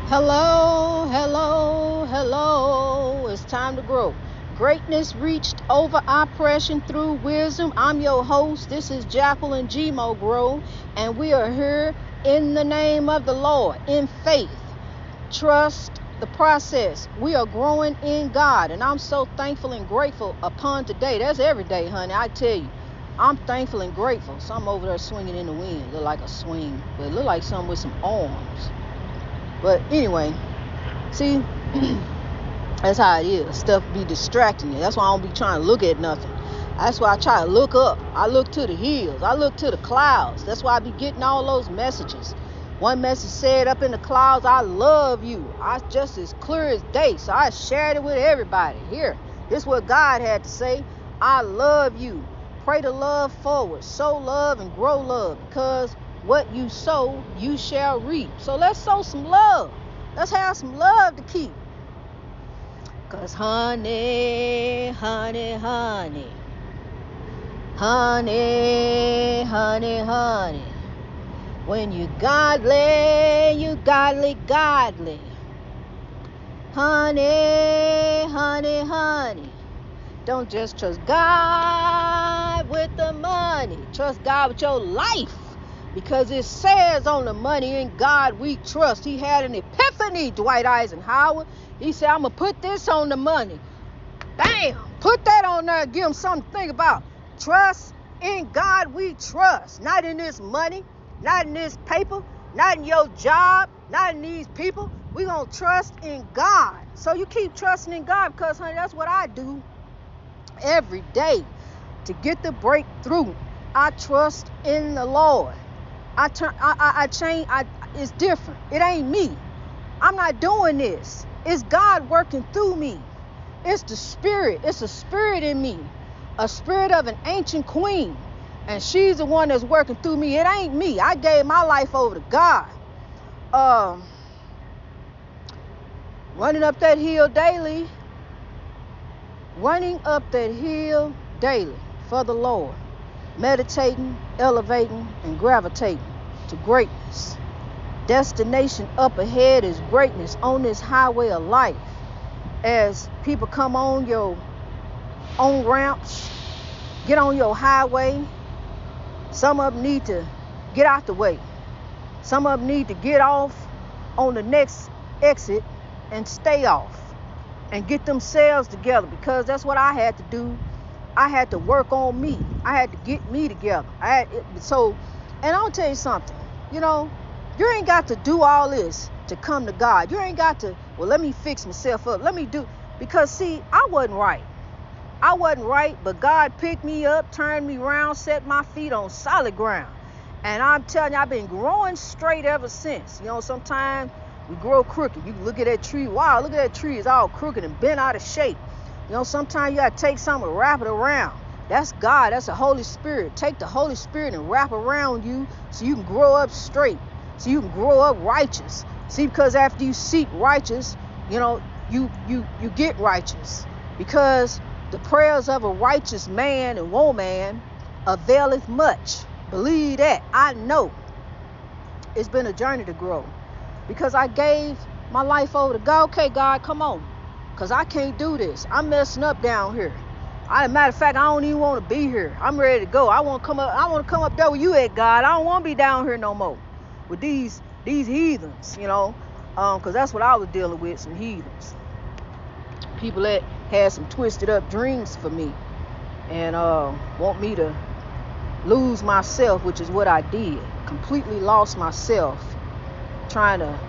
Hello, hello, hello. It's time to grow. Greatness reached over oppression through wisdom. I'm your host. This is Jacqueline Gmo Grow, and we are here in the name of the Lord, in faith. Trust the process. We are growing in God, and I'm so thankful and grateful upon today. That's every day, honey. I tell you, I'm thankful and grateful. Some over there swinging in the wind. Look like a swing, but it look like something with some arms. But anyway, see, that's how it is. Stuff be distracting you. That's why I don't be trying to look at nothing. That's why I try to look up. I look to the hills. I look to the clouds. That's why I be getting all those messages. One message said up in the clouds, I love you. I just as clear as day. So I shared it with everybody. Here, this is what God had to say. I love you. Pray the love forward. Sow love and grow love. Because what you sow, you shall reap. So let's sow some love. Let's have some love to keep. Because honey, honey, honey. Honey, honey, honey. When you godly, you godly, godly. Honey, honey, honey. Don't just trust God with the money. Trust God with your life. Because it says on the money, in God we trust. He had an epiphany, Dwight Eisenhower. He said, I'm going to put this on the money. Bam! Put that on there and give them something to think about. Trust in God we trust. Not in this money, not in this paper, not in your job, not in these people. We're going to trust in God. So you keep trusting in God because, honey, that's what I do every day to get the breakthrough. I trust in the Lord. It's different. It ain't me. I'm not doing this. It's God working through me. It's the Spirit. It's a spirit in me. A spirit of an ancient queen. And she's the one that's working through me. It ain't me. I gave my life over to God. Running up that hill daily. Running up that hill daily for the Lord. Meditating, elevating, and gravitating to greatness. Destination up ahead is greatness on this highway of life. As people come on your own ramps, get on your highway, some of them need to get out the way. Some of them need to get off on the next exit and stay off and get themselves together, because that's what I had to do. I had to work on me. I had to get me together. And I'll tell you something. You ain't got to do all this to come to God. You ain't got to, well, let me fix myself up. Because see, I wasn't right. But God picked me up, turned me around, set my feet on solid ground. And I'm telling you, I've been growing straight ever since. Sometimes we grow crooked. You can look at that tree. Wow, look at that tree. It's all crooked and bent out of shape. Sometimes you got to take something and wrap it around. That's God. That's the Holy Spirit. Take the Holy Spirit and wrap around you so you can grow up straight, so you can grow up righteous. See, because after you seek righteous, you get righteous. Because the prayers of a righteous man and woman availeth much. Believe that. I know it's been a journey to grow. Because I gave my life over to God. Okay, God, come on. Because I can't do this. I'm messing up down here. Matter of fact, I don't even want to be here. I'm ready to go. I want to come up there with you at, God. I don't want to be down here no more with these heathens, because that's what I was dealing with, some heathens. People that had some twisted up dreams for me and want me to lose myself, which is what I did. Completely lost myself trying to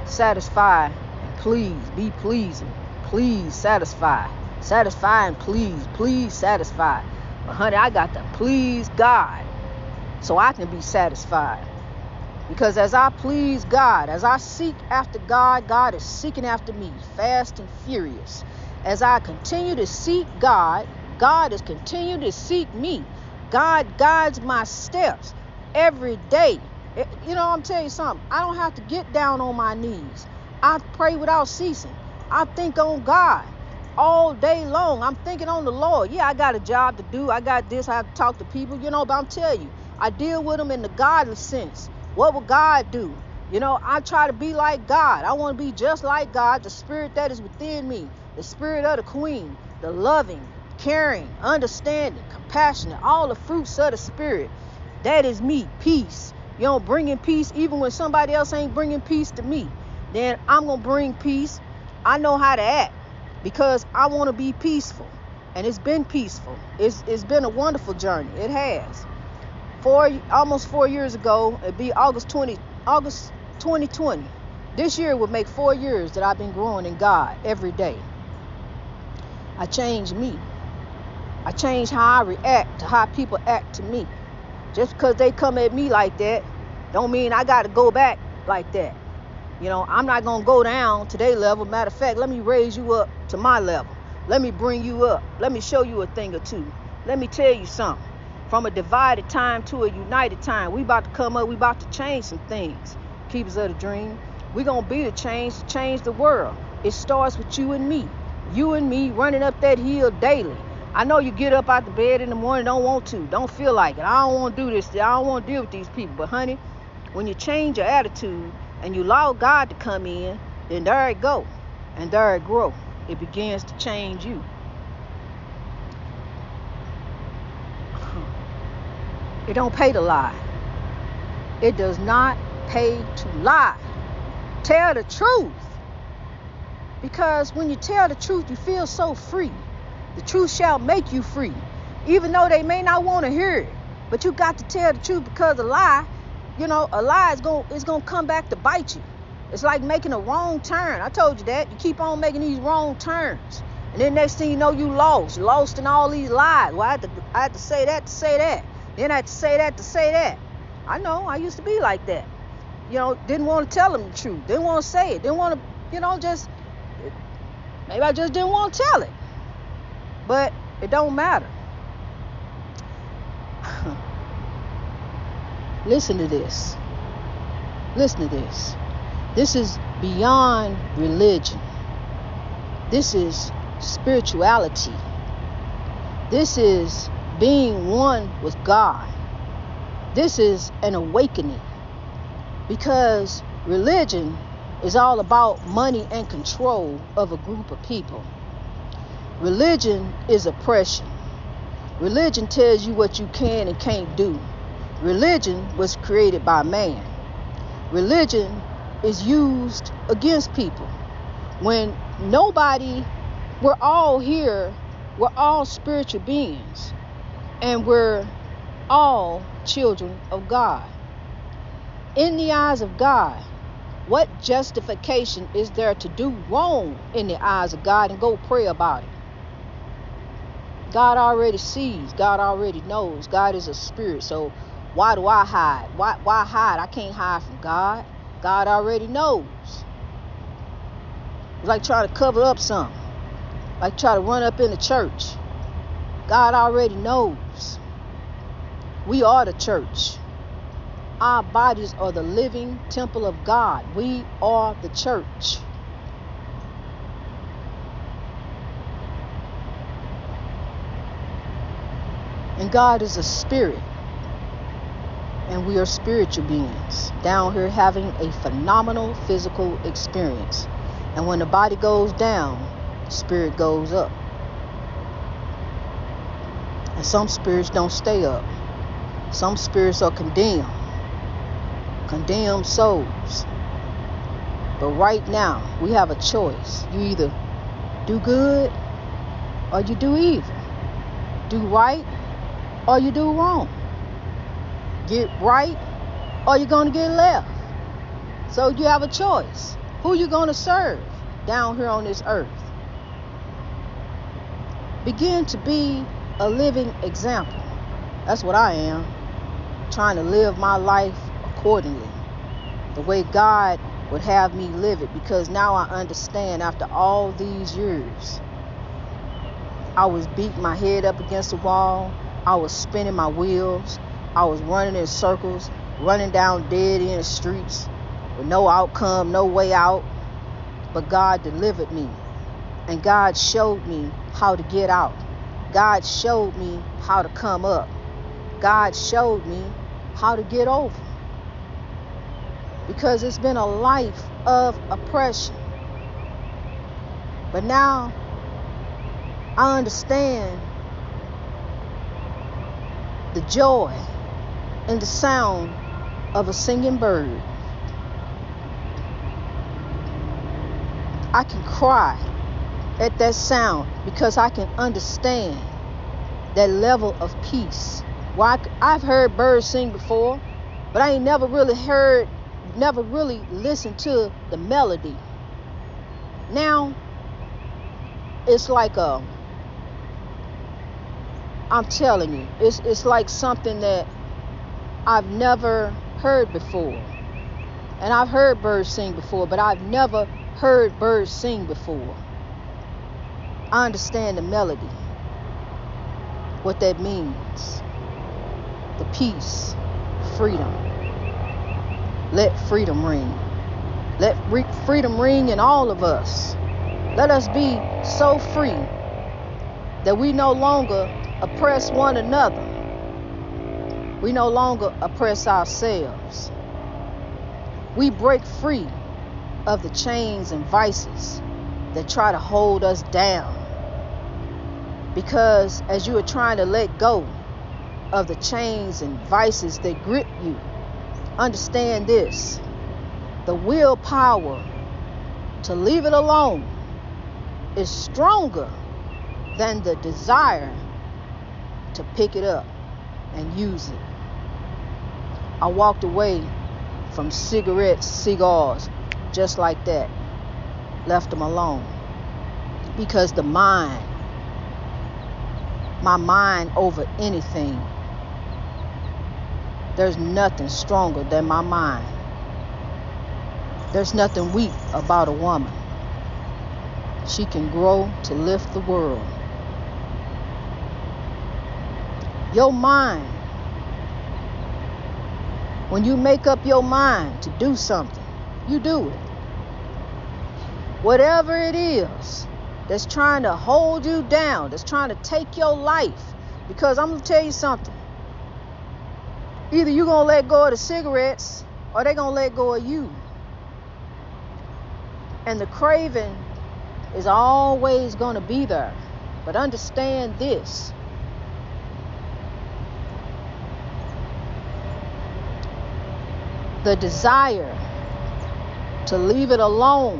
satisfy and please, be pleasing. Please satisfy and please satisfy. But honey, I got to please God so I can be satisfied. Because as I please God, as I seek after God, God is seeking after me, fast and furious. As I continue to seek God, God is continuing to seek me. God guides my steps every day. I'm telling you something. I don't have to get down on my knees. I pray without ceasing. I think on God all day long. I'm thinking on the Lord. Yeah, I got a job to do. I got this. I have to talk to people, but I'm telling you, I deal with them in the godly sense. What would God do? I try to be like God. I want to be just like God, the spirit that is within me, the spirit of the queen, the loving, caring, understanding, compassionate, all the fruits of the spirit. That is me, peace. Bringing peace even when somebody else ain't bringing peace to me. Then I'm going to bring peace. I know how to act because I want to be peaceful. And it's been peaceful. It's been a wonderful journey. It has. Almost 4 years ago, it'd be August 2020. This year would make 4 years that I've been growing in God every day. I changed me. I changed how I react to how people act to me. Just because they come at me like that, don't mean I got to go back like that. I'm not going to go down to their level. Matter of fact, let me raise you up to my level. Let me bring you up. Let me show you a thing or two. Let me tell you something. From a divided time to a united time, we about to come up. We about to change some things. Keepers of the dream. We going to be the change to change the world. It starts with you and me. You and me running up that hill daily. I know you get up out the bed in the morning, don't want to, don't feel like it. I don't want to do this. I don't want to deal with these people. But honey, when you change your attitude and you allow God to come in, then there it go. And there it grow. It begins to change you. It don't pay to lie. It does not pay to lie. Tell the truth. Because when you tell the truth, you feel so free. The truth shall make you free. Even though they may not want to hear it. But you got to tell the truth, because a lie is going to come back to bite you. It's like making a wrong turn. I told you that. You keep on making these wrong turns. And then next thing you know, you lost. You're lost in all these lies. Well, I had to say that to say that. Then I had to say that to say that. I know. I used to be like that. Didn't want to tell them the truth. Didn't want to say it. Didn't want to, maybe I just didn't want to tell it. But it don't matter. Listen to this. Listen to this. This is beyond religion. This is spirituality. This is being one with God. This is an awakening. Because religion is all about money and control of a group of people. Religion is oppression. Religion tells you what you can and can't do. Religion was created by man. Religion is used against people. When we're all here, we're all spiritual beings. And we're all children of God. In the eyes of God, what justification is there to do wrong in the eyes of God and go pray about it? God already sees. God already knows. God is a spirit. So why do I hide? Why hide? I can't hide from God. God already knows. It's like trying to cover up something. Like try to run up in the church. God already knows. We are the church. Our bodies are the living temple of God. We are the church. And God is a spirit. And we are spiritual beings down here having a phenomenal physical experience. And when the body goes down, spirit goes up. And some spirits don't stay up. Some spirits are condemned. Condemned souls. But right now, we have a choice. You either do good or you do evil. Do right or you do wrong. Get right or you're going to get left. So you have a choice. Who you going to serve down here on this earth? Begin to be a living example. That's what I am. Trying to live my life accordingly. The way God would have me live it. Because now I understand after all these years. I was beating my head up against the wall. I was spinning my wheels. I was running in circles. Running down dead end streets. With no outcome, no way out. But God delivered me. And God showed me how to get out. God showed me how to come up. God showed me how to get over. because it's been a life of oppression. But now I understand the joy in the sound of a singing bird. I can cry at that sound because I can understand that level of peace. Well, I've heard birds sing before, but I ain't never really listened to the melody. Now, it's like I'm telling you, it's like something that I've never heard before. And I've heard birds sing before, but I've never heard birds sing before. I understand the melody, what that means. The peace, freedom. Let freedom ring. Let freedom ring in all of us. Let us be so free that we no longer oppress one another. We no longer oppress ourselves. We break free of the chains and vices that try to hold us down. Because as you are trying to let go of the chains and vices that grip you, understand this: the willpower to leave it alone is stronger than the desire to pick it up and use it. I walked away from cigarettes, cigars, just like that. Left them alone. Because my mind over anything. There's nothing stronger than my mind. There's nothing weak about a woman. She can grow to lift the world. Your mind, when you make up your mind to do something, you do it. Whatever it is that's trying to hold you down, that's trying to take your life. Because I'm going to tell you something. Either you're going to let go of the cigarettes or they're going to let go of you. And the craving is always going to be there. But understand this: the desire to leave it alone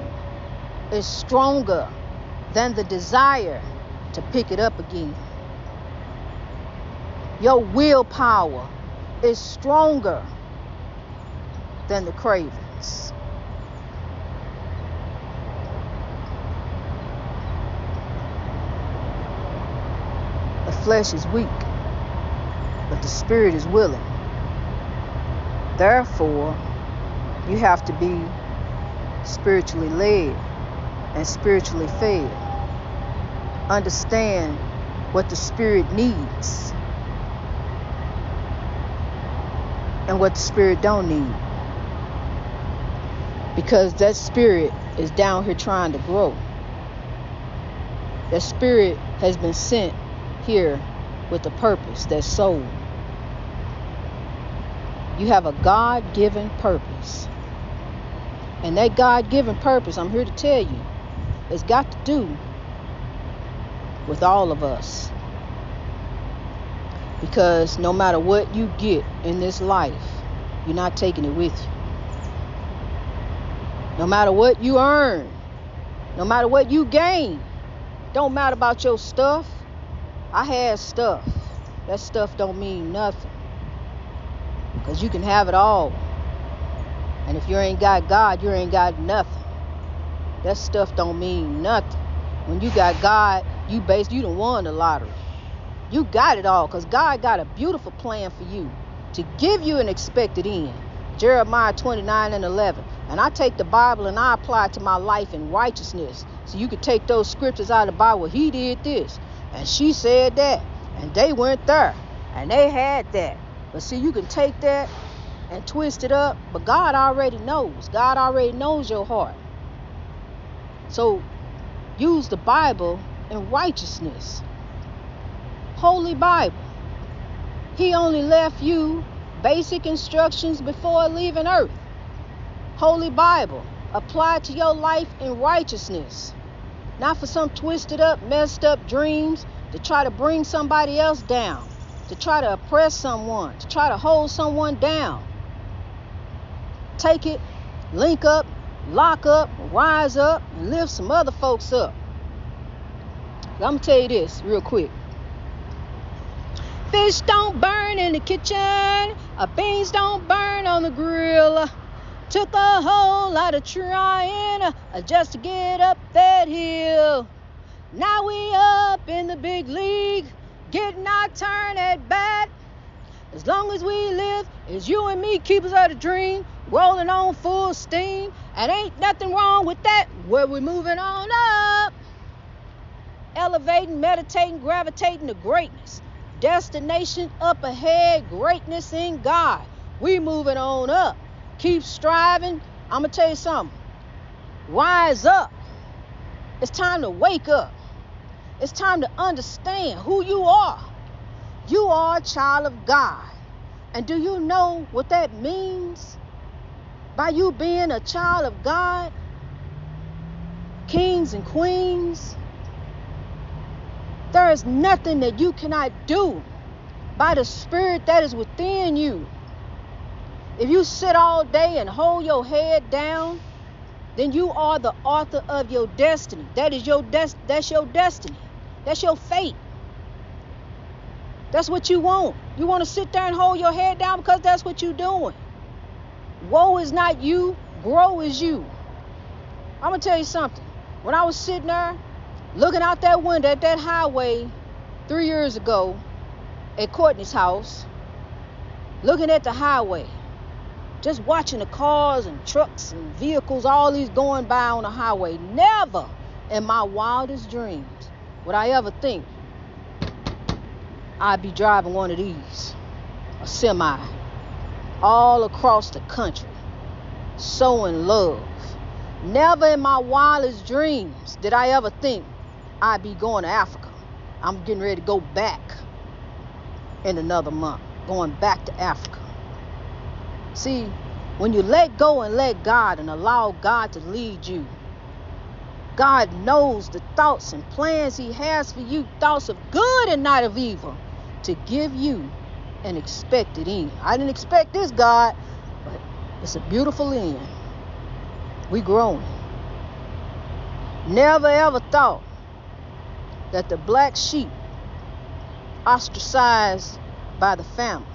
is stronger than the desire to pick it up again. Your willpower is stronger than the cravings. The flesh is weak, but the spirit is willing. Therefore, you have to be spiritually led and spiritually fed. Understand what the spirit needs and what the spirit don't need. Because that spirit is down here trying to grow. That spirit has been sent here with a purpose, that soul. You have a God-given purpose. And that God-given purpose, I'm here to tell you, has got to do with all of us. Because no matter what you get in this life, you're not taking it with you. No matter what you earn, no matter what you gain, don't matter about your stuff. I had stuff. That stuff don't mean nothing. Because you can have it all. And if you ain't got God, you ain't got nothing. That stuff don't mean nothing. When you got God, you done won the lottery. You got it all, because God got a beautiful plan for you to give you an expected end. Jeremiah 29:11. And I take the Bible and I apply it to my life in righteousness. So you can take those scriptures out of the Bible. He did this, and she said that, and they went there, and they had that. But see, you can take that and twist it up, but God already knows. God already knows your heart. So use the Bible in righteousness. Holy Bible. He only left you basic instructions before leaving earth. Holy Bible. Apply to your life in righteousness. Not for some twisted up, messed up dreams to try to bring somebody else down, to try to oppress someone, to try to hold someone down. Take it, link up, lock up, rise up, and lift some other folks up. I'm going to tell you this real quick. Fish don't burn in the kitchen. Beans don't burn on the grill. Took a whole lot of trying just to get up that hill. Now we up in the big league, getting our turn at bat. As long as we live, it's you and me, keepers of the dream, rolling on full steam. And ain't nothing wrong with that. Where we moving on up. Elevating, meditating, gravitating to greatness. Destination up ahead, greatness in God. We moving on up. Keep striving. I'm going to tell you something. Rise up. It's time to wake up. It's time to understand who you are. You are a child of God. And do you know what that means? By you being a child of God, kings and queens, there is nothing that you cannot do by the spirit that is within you. If you sit all day and hold your head down, then you are the author of your destiny. That's your destiny. That's your fate. That's what you want. You want to sit there and hold your head down because that's what you're doing. Woe is not you, grow is you. I'm going to tell you something. When I was sitting there looking out that window at that highway 3 years ago at Courtney's house, looking at the highway, just watching the cars and trucks and vehicles, all these going by on the highway, never in my wildest dreams would I ever think I'd be driving one of these, a semi, all across the country, sowing love. Never in my wildest dreams did I ever think I'd be going to Africa. I'm getting ready to go back in another month, going back to Africa. See, when you let go and let God and allow God to lead you, God knows the thoughts and plans he has for you, thoughts of good and not of evil, to give you an expected end. I didn't expect this, God, but it's a beautiful end. We growing. Never ever thought that the black sheep ostracized by the family,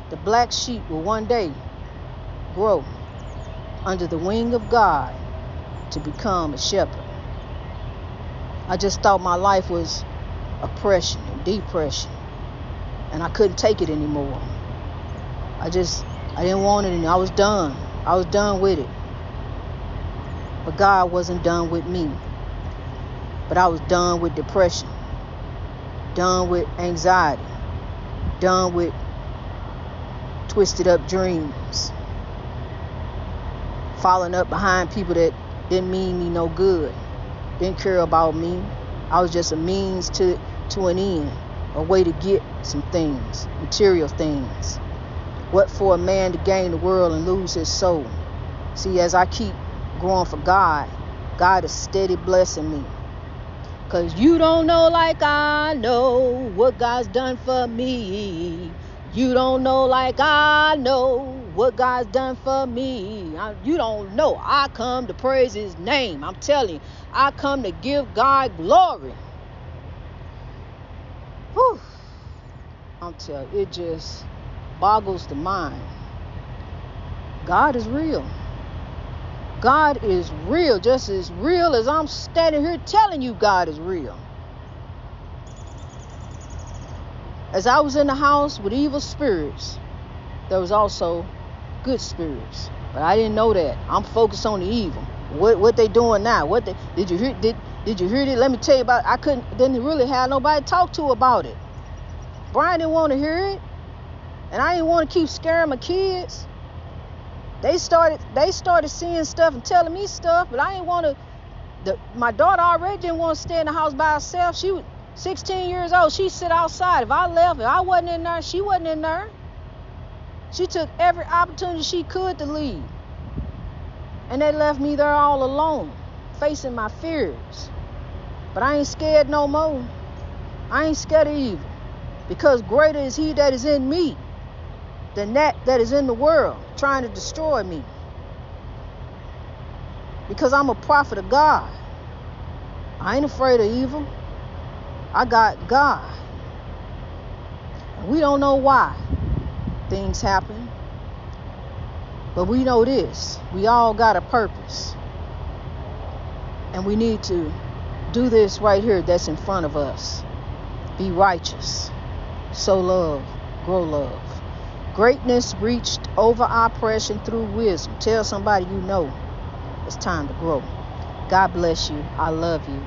the black sheep will one day grow under the wing of God to become a shepherd. I just thought my life was oppression and depression, and I couldn't take it anymore. I didn't want it anymore. I was done. I was done with it. But God wasn't done with me. But I was done with depression, done with anxiety, done with twisted up dreams, following up behind people that didn't mean me no good, didn't care about me. I was just a means to an end, a way to get some things, material things. What for a man to gain the world and lose his soul? See, as I keep growing for God, God is steady blessing me. Because you don't know like I know what God's done for me. You don't know like I know what God's done for me. You don't know. I come to praise his name. I'm telling you, I come to give God glory. Whew. I'm telling you, it just boggles the mind. God is real. God is real, just as real as I'm standing here telling you God is real. As I was in the house with evil spirits, there was also good spirits. But I didn't know that. I'm focused on the evil. What they doing now? Did you hear it? Let me tell you about it. Didn't really have nobody to talk to about it. Brian didn't want to hear it. And I didn't want to keep scaring my kids. They started seeing stuff and telling me stuff, but I didn't want to. My daughter already didn't want to stay in the house by herself. She was 16 years old. She sit outside. If I left, if I wasn't in there, she wasn't in there. She took every opportunity she could to leave. And they left me there all alone, facing my fears. But I ain't scared no more. I ain't scared of evil. Because greater is he that is in me than that is in the world, trying to destroy me. Because I'm a prophet of God. I ain't afraid of evil. I got God. And we don't know why things happen. But we know this. We all got a purpose. And we need to do this right here that's in front of us. Be righteous. Sow love. Grow love. Greatness reached over oppression through wisdom. Tell somebody you know it's time to grow. God bless you. I love you.